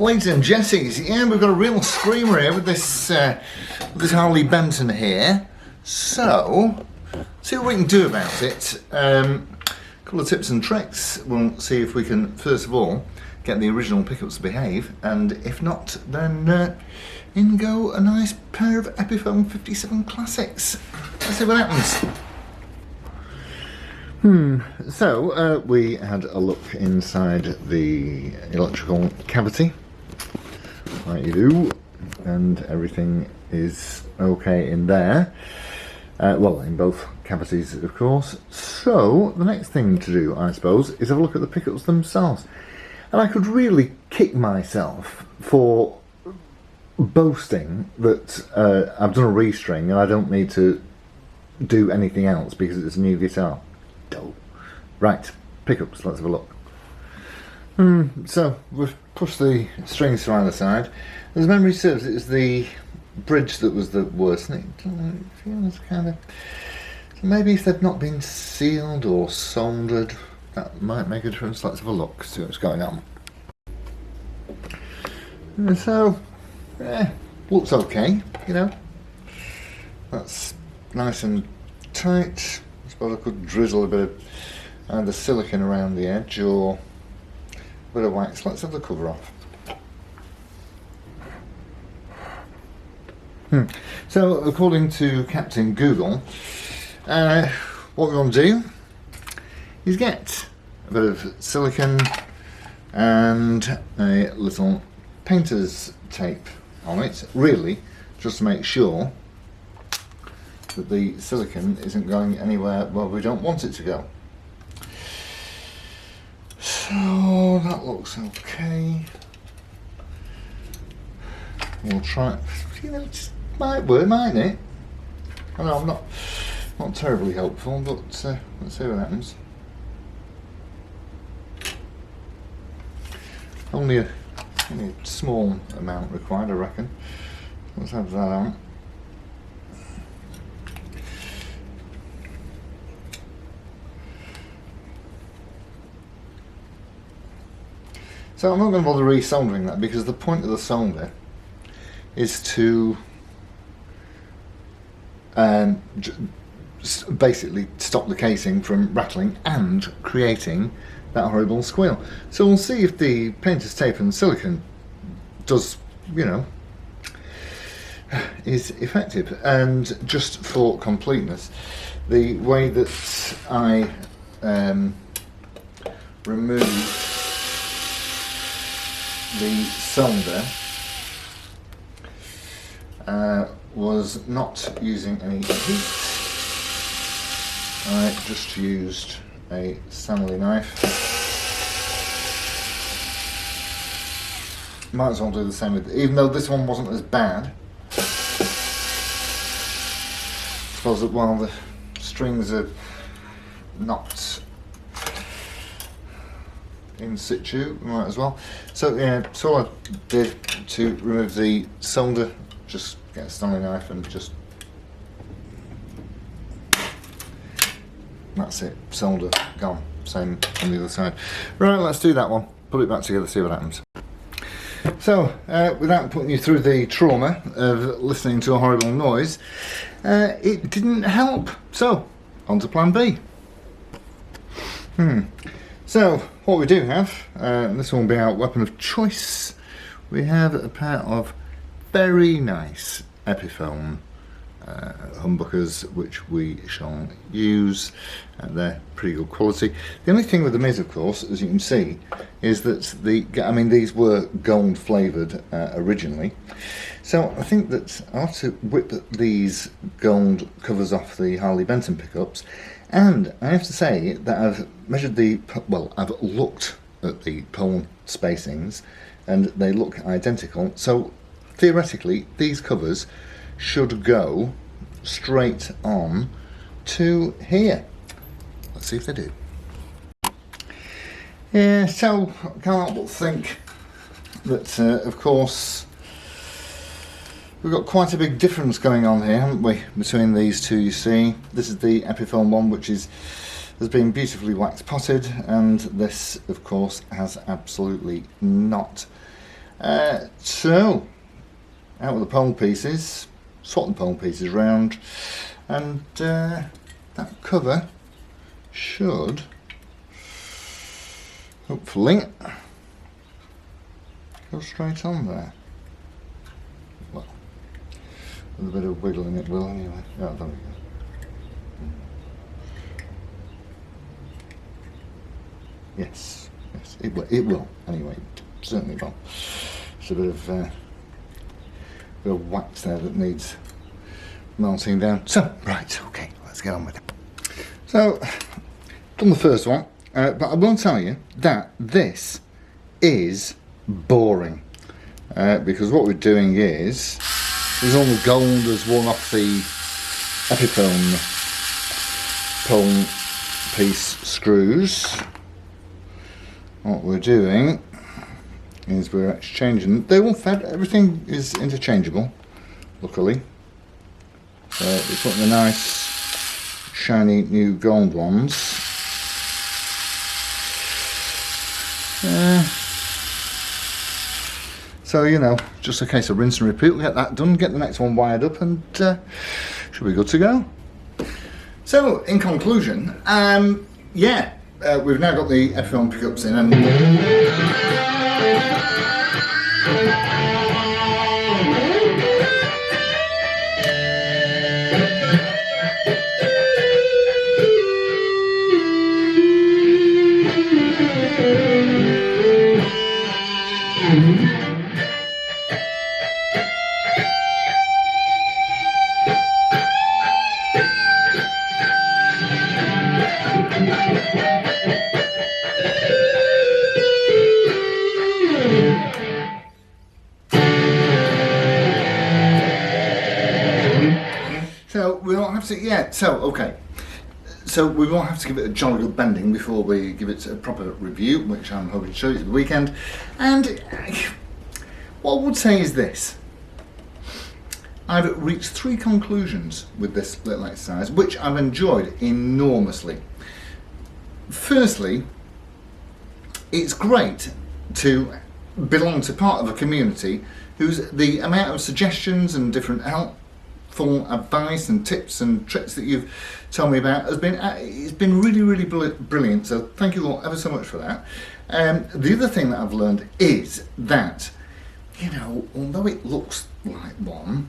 Ladies and Jessies, yeah, we've got a real screamer here with this Harley Benton here. So, see what we can do about it. A couple of tips and tricks. We'll see if we can, first of all, get the original pickups to behave, and if not, then in go a nice pair of Epiphone 57 Classics. Let's see what happens. So, we had a look inside the electrical cavity, like you do, and everything is okay in there. Well, in both cavities, of course. So, the next thing to do, I suppose, is have a look at the pickups themselves. And I could really kick myself for boasting that I've done a restring and I don't need to do anything else because it's a new guitar. Right, pickups, let's have a look. So, we've pushed the strings to either side. As memory serves, it was the bridge that was the worst, and it feels kind of... So maybe if they've not been sealed or soldered, that might make a difference. Let's have a look, see what's going on. And so, looks okay, you know. That's nice and tight. I suppose I could drizzle a bit of either silicone around the edge or a bit of wax. Let's have the cover off. So, according to Captain Google, what we want to do is get a bit of silicone and a little painter's tape on it, really, just to make sure that the silicone isn't going anywhere where we don't want it to go. So that looks okay. We'll try. You know, it might work, mightn't it? I know I'm not terribly helpful, but let's see what happens. Only a small amount required, I reckon. Let's have that on. So I'm not going to bother re-soldering that because the point of the solder is to basically stop the casing from rattling and creating that horrible squeal. So we'll see if the painter's tape and silicone does, you know, is effective. And just for completeness, the way that I remove the solder was not using any heat. I just used a Stanley knife. Might as well do the same with, even though this one wasn't as bad. I suppose that while the strings are not in situ, might as well. So yeah, so all I did to remove the solder, just get a Stanley knife and just, that's it, solder gone. Same on the other side. Right, let's do that one. Put it back together, see what happens. So, without putting you through the trauma of listening to a horrible noise, it didn't help. So, on to plan B. So, what we do have, this will be our weapon of choice. We have a pair of very nice Epiphone humbuckers, which we shall use. They're pretty good quality. The only thing with them is, of course, as you can see, is that these were gold flavoured originally. So I think that I'll have to whip these gold covers off the Harley Benton pickups. And I have to say that I've measured I've looked at the pole spacings and they look identical. So theoretically, these covers should go straight on to here. Let's see if they do. Yeah, so I can't help but think that, of course, we've got quite a big difference going on here, haven't we, between these two. You see, this is the Epiphone one, which has been beautifully wax potted, and this, of course, has absolutely not. So, out with the pole pieces, swap the pole pieces round, and that cover should hopefully go straight on there. Well, with a bit of wiggling it will anyway. Oh, there we go. Yes, it will anyway, it certainly will. It's a bit of wax there that needs melting down. So, right, okay, let's get on with it. So, done the first one, but I will tell you that this is boring, because what we're doing is all the gold has worn off the Epiphone pole piece screws. What we're doing is we're exchanging. They all fed. Everything is interchangeable, luckily. So we're putting the nice, shiny new gold ones. So you know, just a case of rinse and repeat. We'll get that done. Get the next one wired up, and should be good to go. So, in conclusion, yeah. We've now got the Epiphone pickups in, and so we don't have to, yeah, so okay. So we will have to give it a jolly good bending before we give it a proper review, which I'm hoping to show you at the weekend. And what I would say is this. I've reached 3 conclusions with this little exercise, which I've enjoyed enormously. Firstly, it's great to belong to part of a community whose the amount of suggestions and different helpful advice and tips and tricks that you've told me about has been it's been really brilliant. So thank you all ever so much for that. The other thing that I've learned is that, you know, although it looks like one,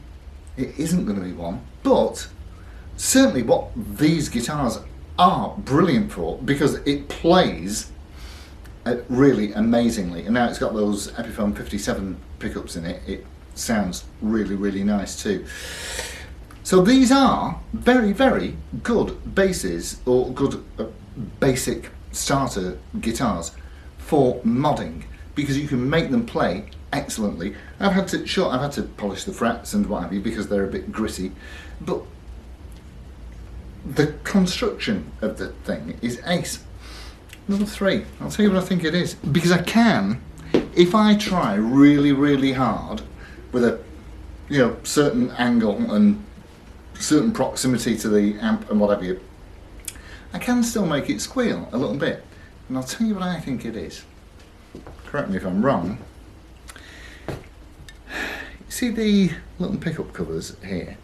it isn't going to be one, but certainly what these guitars are brilliant for, because it plays really amazingly, and now it's got those Epiphone 57 pickups in it. It sounds really nice too. So these are very good basses, or good basic starter guitars for modding, because you can make them play excellently. I've had to polish the frets and what have you because they're a bit gritty, but the construction of the thing is ace. Number 3, I'll tell you what I think it is, because I can, if I try really hard with a, you know, certain angle and certain proximity to the amp and whatever you, I can still make it squeal a little bit. And I'll tell you what I think it is. Correct me if I'm wrong. See the little pickup covers here?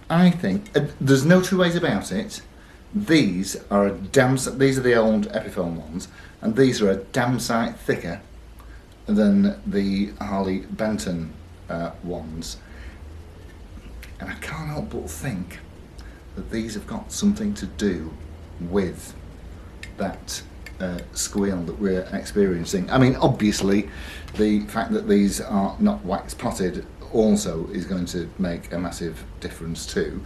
I think there's no two ways about it. These are these are the old Epiphone ones, and these are a damn sight thicker than the Harley Benton ones. And I can't help but think that these have got something to do with that squeal that we're experiencing. I mean, obviously, the fact that these are not wax potted also is going to make a massive difference too.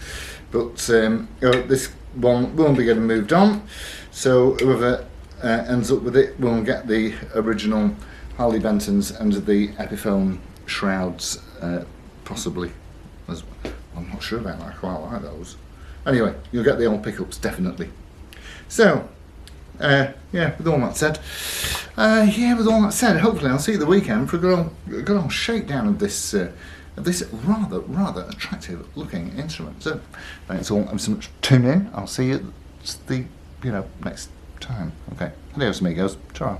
But this one will be getting moved on, so whoever ends up with it will get the original Harley Bentons and the Epiphone shrouds, possibly. I'm not sure about that, I quite like those. Anyway, you'll get the old pickups definitely. So, yeah, with all that said, hopefully I'll see you the weekend for a good old shakedown of this rather attractive looking instrument. So, thanks all ever so much for tuning in. I'll see you the next time. Okay, adios amigos. Ciao.